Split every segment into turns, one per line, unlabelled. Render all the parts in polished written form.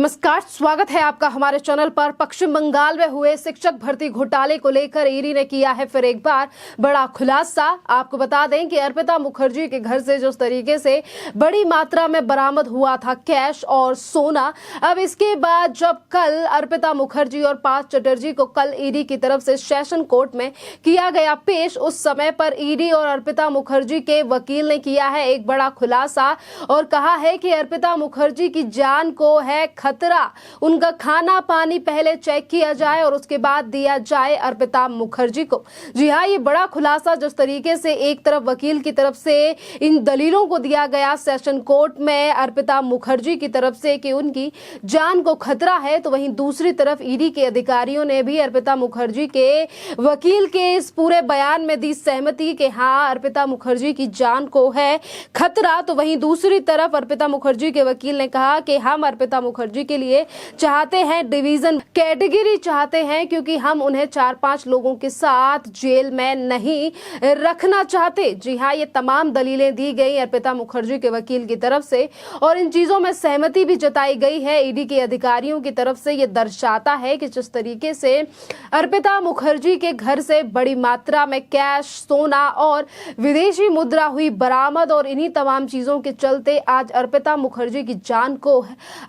नमस्कार, स्वागत है आपका हमारे चैनल पर। पश्चिम बंगाल में हुए शिक्षक भर्ती घोटाले को लेकर ईडी ने किया है फिर एक बार बड़ा खुलासा। आपको बता दें कि अर्पिता मुखर्जी के घर से जिस तरीके से बड़ी मात्रा में बरामद हुआ था कैश और सोना, अब इसके बाद जब कल अर्पिता मुखर्जी और पार्थ चटर्जी को कल ईडी की तरफ से सेशन कोर्ट में किया गया पेश, उस समय पर ईडी और अर्पिता मुखर्जी के वकील ने किया है एक बड़ा खुलासा और कहा है कि अर्पिता मुखर्जी की जान को है खतरा। उनका खाना पानी पहले चेक किया जाए और उसके बाद दिया जाए अर्पिता मुखर्जी को। जी हाँ, ये बड़ा खुलासा जिस तरीके से एक तरफ वकील की तरफ से इन दलीलों को दिया गया सेशन कोर्ट में अर्पिता मुखर्जी की तरफ से कि उनकी जान को खतरा है, तो वहीं दूसरी तरफ ईडी के अधिकारियों ने भी अर्पिता मुखर्जी के वकील के इस पूरे बयान में दी सहमति कि हाँ, अर्पिता मुखर्जी की जान को है खतरा। तो वहीं दूसरी तरफ अर्पिता मुखर्जी के वकील ने कहा कि हम अर्पिता मुखर्जी के लिए चाहते हैं डिवीजन कैटेगरी चाहते हैं, क्योंकि हम उन्हें 4-5 लोगों के साथ जेल में नहीं रखना चाहते। जी हाँ, ये तमाम दलीलें दी गई अर्पिता मुखर्जी के वकील की तरफ से और इन चीजों में सहमति भी जताई गई है ईडी के अधिकारियों की तरफ से। ये दर्शाता है कि जिस तरीके से अर्पिता मुखर्जी के घर से बड़ी मात्रा में कैश, सोना और विदेशी मुद्रा हुई बरामद और इन्हीं तमाम चीजों के चलते आज अर्पिता मुखर्जी की जान को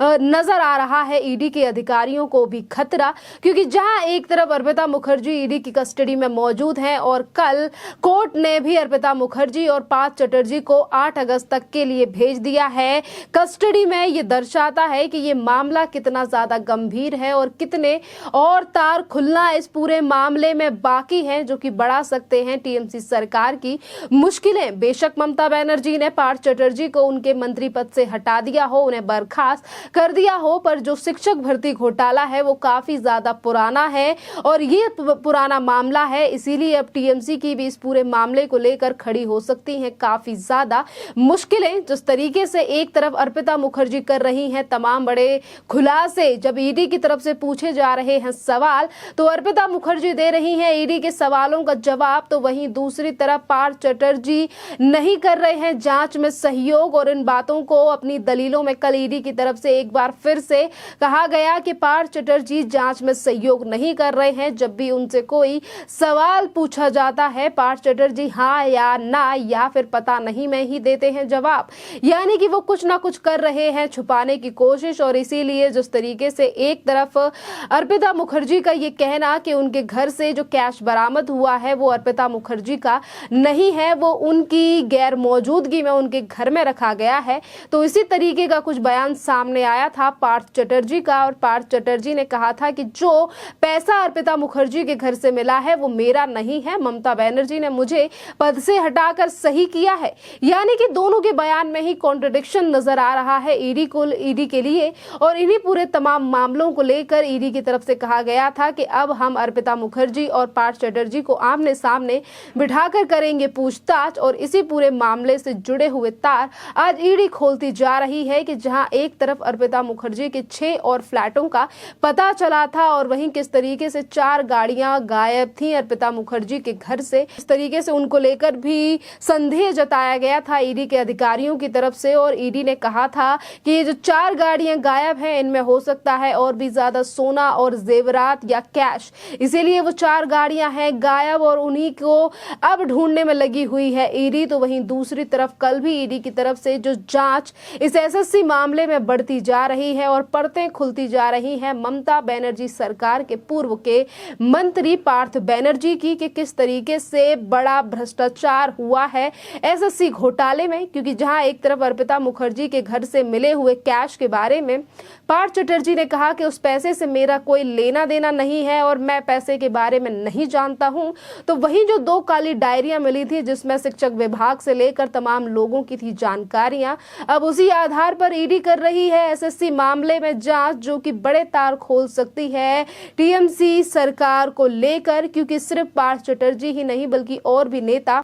नजर आ रहा है ईडी के अधिकारियों को भी खतरा, क्योंकि जहां एक तरफ अर्पिता मुखर्जी ईडी की कस्टडी में मौजूद हैं और कल कोर्ट ने भी अर्पिता मुखर्जी और पार्थ चटर्जी को 8 अगस्त तक के लिए भेज दिया है कस्टडी में। ये दर्शाता है कि ये मामला कितना ज्यादा गंभीर है और कितने और तार खुलना इस पूरे मामले में बाकी हैं, जो कि बढ़ा सकते हैं टीएमसी सरकार की मुश्किलें। बेशक ममता बनर्जी ने पार्थ चटर्जी को उनके मंत्री पद से हटा दिया हो, उन्हें बर्खास्त कर दिया हो, पर जो शिक्षक भर्ती घोटाला है वो काफी ज्यादा पुराना है और ये पुराना मामला है, इसीलिए अब टीएमसी की भी इस पूरे मामले को लेकर खड़ी हो सकती हैं काफी ज्यादा मुश्किलें। जिस तरीके से एक तरफ अर्पिता मुखर्जी कर रही हैं तमाम बड़े खुलासे, जब ईडी की तरफ से पूछे जा रहे हैं सवाल तो अर्पिता मुखर्जी दे रही हैं ईडी के सवालों का जवाब, तो वहीं दूसरी तरफ पार्थ चटर्जी नहीं कर रहे हैं जांच में सहयोग और इन बातों को अपनी दलीलों में कल ईडी की तरफ से एक बार फिर से कहा गया कि पार्थ चटर्जी जांच में सहयोग नहीं कर रहे हैं। जब भी उनसे कोई सवाल पूछा जाता है पार्थ चटर्जी हाँ या ना या फिर पता नहीं में ही देते हैं जवाब, यानी कि वो कुछ ना कुछ कर रहे हैं छुपाने की कोशिश। और इसीलिए जिस तरीके से एक तरफ अर्पिता मुखर्जी का ये कहना कि उनके घर से जो कैश बरामद हुआ है वो अर्पिता मुखर्जी का नहीं है, वो उनकी गैर मौजूदगी में उनके घर में रखा गया है, तो इसी तरीके का कुछ बयान सामने आया था पार्थ चटर्जी का। और पार्थ चटर्जी ने कहा था कि जो पैसा अर्पिता मुखर्जी के घर से मिला है वो मेरा नहीं है, ममता बनर्जी ने मुझे पद से हटाकर सही किया है। यानी कि दोनों के बयान में ही कॉन्ट्रडिक्शन नजर आ रहा है ईडी के लिए। और इन्हीं पूरे तमाम मामलों को लेकर ईडी की तरफ से कहा गया था कि अब हम अर्पिता मुखर्जी और पार्थ चटर्जी को आमने सामने बिठाकर करेंगे पूछताछ। और इसी पूरे मामले से जुड़े हुए तार आज ईडी खोलती जा रही है कि जहां एक तरफ अर्पिता मुखर्जी के 6 और फ्लैटों का पता चला था और वहीं किस तरीके से 4 गाड़ियां गायब थी अर्पिता मुखर्जी के घर से, इस तरीके से उनको लेकर भी संदेह जताया गया था ईडी के अधिकारियों की तरफ से। और ईडी ने कहा था कि ये जो 4 गाड़ियां गायब हैं इनमें हो सकता है और भी ज्यादा सोना और जेवरात या कैश, इसीलिए वो 4 गाड़ियां हैं गायब और उन्हीं को अब ढूंढने में लगी हुई है ईडी। तो वहीं दूसरी तरफ कल भी ईडी की तरफ से जो जांच इस एसएससी मामले में बढ़ती जा रही है और परतें खुलती जा रही हैं ममता बनर्जी सरकार के पूर्व के मंत्री पार्थ बनर्जी की कि किस तरीके से बड़ा भ्रष्टाचार हुआ है एसएससी घोटाले में। क्योंकि जहां एक तरफ अर्पिता मुखर्जी के घर से मिले हुए कैश के बारे में पार्थ चटर्जी ने कहा कि उस पैसे से मेरा कोई लेना देना नहीं है और मैं पैसे के बारे में नहीं जानता हूं, तो वहीं जो 2 काली डायरियां मिली थी जिसमें शिक्षक विभाग से लेकर तमाम लोगों की थी जानकारियां, अब उसी आधार पर ईडी कर रही है एसएससी मामले में जांच, जो कि बड़े तार खोल सकती है टीएमसी सरकार को लेकर। क्योंकि सिर्फ पार्थ चटर्जी ही नहीं बल्कि और भी नेता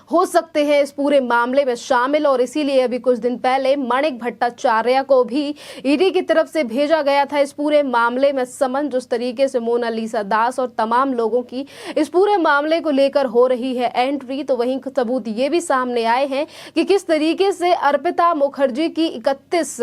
हो सकते हैं इस पूरे मामले में शामिल। और इसीलिए अभी कुछ दिन पहले माणिक भट्टाचार्य को भी ईडी की तरफ से भेजा गया था इस पूरे मामले में समन। जिस तरीके से मोनालिसा दास और तमाम लोगों की इस पूरे मामले को लेकर हो रही है एंट्री, तो वहीं सबूत ये भी सामने आए हैं कि किस तरीके से अर्पिता मुखर्जी की 31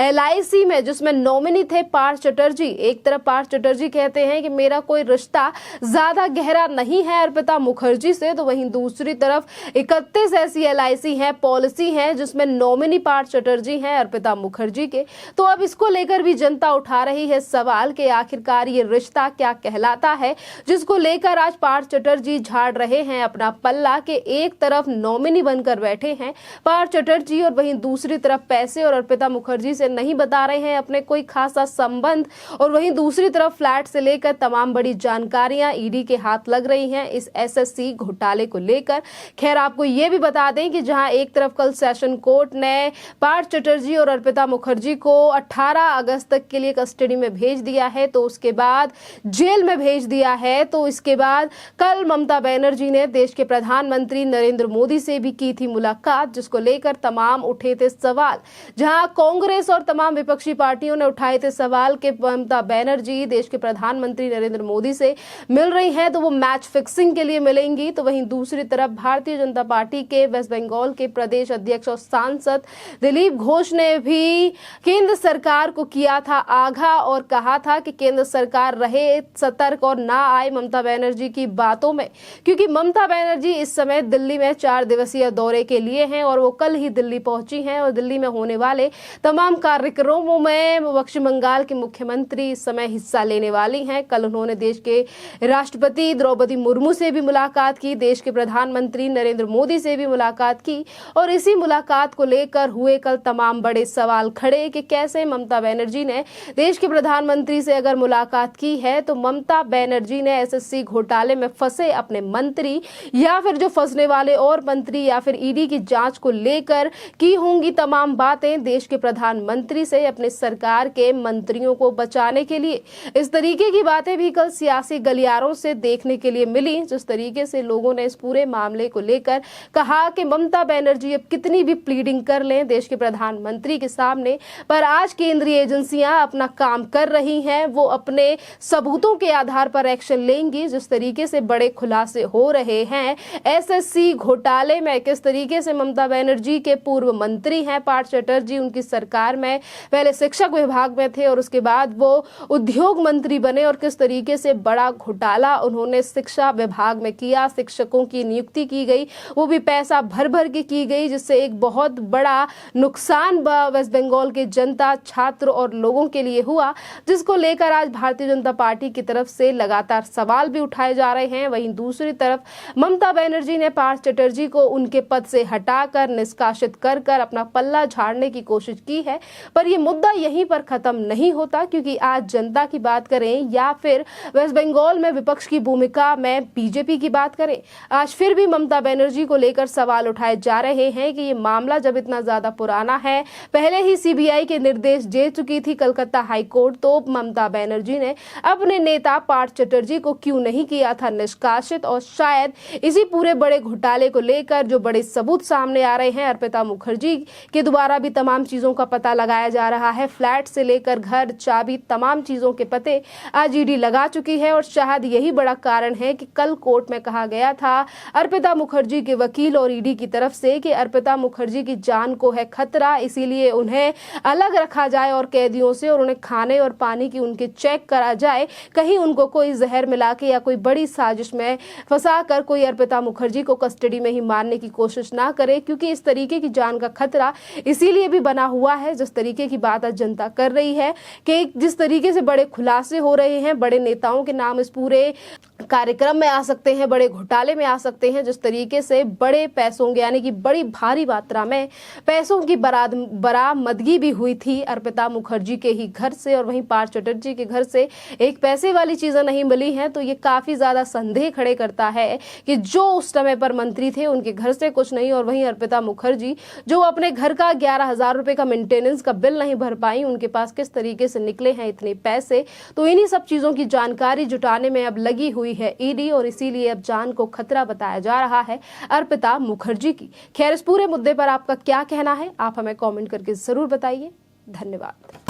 LIC में, जिसमें नॉमिनी थे पार्थ चटर्जी। एक तरफ पार्थ चटर्जी कहते हैं कि मेरा कोई रिश्ता ज्यादा गहरा नहीं है अर्पिता मुखर्जी से, तो वहीं दूसरी तरफ 31 ऐसी LIC है, पॉलिसी है, जिसमें नॉमिनी पार्थ चटर्जी हैं अर्पिता मुखर्जी के। तो अब इसको लेकर भी जनता उठा रही है सवाल कि आखिरकार ये रिश्ता क्या कहलाता है, जिसको लेकर आज पार्थ चटर्जी झाड़ रहे हैं अपना पल्ला के एक तरफ नॉमिनी बनकर बैठे हैं पार्थ चटर्जी, और वहीं दूसरी तरफ पैसे और अर्पिता मुखर्जी से नहीं बता रहे हैं अपने कोई खासा संबंध, और वहीं दूसरी तरफ फ्लैट से लेकर तमाम बड़ी जानकारियां ईडी के हाथ लग रही हैं इस SSC घोटाले को लेकर। खैर, आपको ये भी बता दें कि जहां एक तरफ कल सेशन कोर्ट ने पार्थ चटर्जी और अर्पिता मुखर्जी को 18 अगस्त तक के लिए कस्टडी में भेज दिया है, तो उसके बाद जेल में भेज दिया है। तो इसके बाद कल ममता बनर्जी ने देश के प्रधानमंत्री नरेंद्र मोदी से भी की थी मुलाकात, जिसको लेकर तमाम उठे थे सवाल। जहां कांग्रेस और तमाम विपक्षी पार्टियों ने उठाए थे सवाल कि ममता बनर्जी देश के प्रधानमंत्री नरेंद्र मोदी से मिल रही हैं तो वो मैच फिक्सिंग के लिए मिलेंगी। तो वहीं दूसरी तरफ भारतीय जनता पार्टी के वेस्ट बंगाल के प्रदेश अध्यक्ष और सांसद दिलीप घोष ने भी केंद्र सरकार को किया था आगाह और कहा था कि केंद्र सरकार रहे सतर्क और ना आए ममता बनर्जी की बातों में, क्योंकि ममता बनर्जी इस समय दिल्ली में 4 दिवसीय दौरे के लिए हैं और वो कल ही दिल्ली पहुंची हैं और दिल्ली में होने वाले तमाम कार्यक्रमों में पश्चिम बंगाल के मुख्यमंत्री इस समय हिस्सा लेने वाली हैं। कल उन्होंने देश के राष्ट्रपति द्रौपदी मुर्मू से भी मुलाकात की, देश के प्रधानमंत्री नरेंद्र मोदी से भी मुलाकात की, और इसी मुलाकात को लेकर हुए कल तमाम बड़े सवाल खड़े कि कैसे ममता बनर्जी ने देश के प्रधानमंत्री से अगर मुलाकात की है तो ममता बनर्जी ने SSC घोटाले में फंसे अपने मंत्री या फिर जो फंसने वाले और मंत्री या फिर ईडी की जांच को लेकर की होंगी तमाम बातें देश के प्रधानमंत्री से अपने सरकार के मंत्रियों को बचाने के लिए। इस तरीके की बातें भी कल सियासी गलियारों से देखने के लिए मिली, जिस तरीके से लोगों ने इस पूरे मामले को लेकर कहा कि ममता बनर्जी अब कितनी भी प्लीडिंग कर लें देश के प्रधानमंत्री के सामने, पर आज केंद्रीय एजेंसियां अपना काम कर रही हैं, वो अपने सबूतों के आधार पर एक्शन लेंगी। जिस तरीके से बड़े खुलासे हो रहे हैं SSC घोटाले में, किस तरीके से ममता बनर्जी के पूर्व मंत्री हैं पार्थ चटर्जी, उनकी सरकार में पहले शिक्षक विभाग में थे और उसके बाद वो उद्योग मंत्री बने, और किस तरीके से बड़ा घोटाला उन्होंने शिक्षा विभाग में किया, शिक्षकों की नियुक्ति की गई, वो भी पैसा भर भर के की गई, जिससे एक बहुत बड़ा नुकसान वेस्ट बंगाल के जनता, छात्र और लोगों के लिए हुआ, जिसको लेकर आज भारतीय जनता पार्टी की तरफ से लगातार सवाल भी उठाए जा रहे हैं। वहीं दूसरी तरफ ममता बनर्जी ने पार्थ चटर्जी को उनके पद से हटाकर निष्कासित कर अपना पल्ला झाड़ने की कोशिश की है, पर यह मुद्दा यहीं पर खत्म नहीं होता, क्योंकि आज जनता की बात करें या फिर वेस्ट बंगाल में विपक्ष की भूमिका में बीजेपी की बात करें, आज फिर भी ममता बनर्जी को लेकर सवाल उठाए जा रहे हैं कि ये मामला जब इतना ज्यादा पुराना है, पहले ही CBI के निर्देश दे चुकी थी कलकत्ता हाईकोर्ट, तो ममता बनर्जी ने अपने नेता पार्थ चटर्जी को क्यों नहीं किया था निष्कासित। और शायद इसी पूरे बड़े घोटाले को लेकर जो बड़े सबूत सामने आ रहे हैं, अर्पिता मुखर्जी के द्वारा भी तमाम चीजों का पता लगाया जा रहा है, फ्लैट से लेकर घर, चाबी, तमाम चीजों के पते आज ईडी लगा चुकी है। और शायद यही बड़ा कारण है कि कल कोर्ट में कहा गया था अर्पिता मुखर्जी के वकील और ईडी की तरफ से कि अर्पिता मुखर्जी की जान को है खतरा, इसीलिए उन्हें अलग रखा जाए और कैदियों से, और उन्हें खाने और पानी की उनके चेक करा जाए, कहीं उनको कोई जहर मिला के या कोई बड़ी साजिश में फंसा कर कोई अर्पिता मुखर्जी को कस्टडी में ही मारने की कोशिश ना करे, क्योंकि इस तरीके की जान का खतरा इसीलिए भी बना हुआ है। जिस तरीके की बात आज जनता कर रही है कि जिस तरीके से बड़े खुलासे हो रहे हैं, बड़े नेताओं के नाम इस पूरे कार्यक्रम में आ सकते हैं, बड़े घोटाले में आ सकते हैं, जिस तरीके से बड़े पैसों यानी कि बड़ी भारी मात्रा में पैसों की बरामदगी भी हुई थी अर्पिता मुखर्जी के ही घर से, और वहीं पार्थ चटर्जी के घर से एक पैसे वाली चीजें नहीं मिली हैं। तो ये काफी ज्यादा संदेह खड़े करता है कि जो उस समय पर मंत्री थे उनके घर से कुछ नहीं, और वहीं अर्पिता मुखर्जी जो अपने घर का 11,000 रुपए का मेंटेनेंस का बिल नहीं भर पाई, उनके पास किस तरीके से निकले हैं इतने पैसे। तो इन्हीं सब चीजों की जानकारी जुटाने में अब लगी हुई है ईडी, और इसीलिए अब जान को खतरा बताया जा रहा है अर्पिता मुखर्जी की। खैर, इस पूरे मुद्दे पर आपका क्या कहना है, आप हमें कमेंट करके जरूर बताइए। धन्यवाद।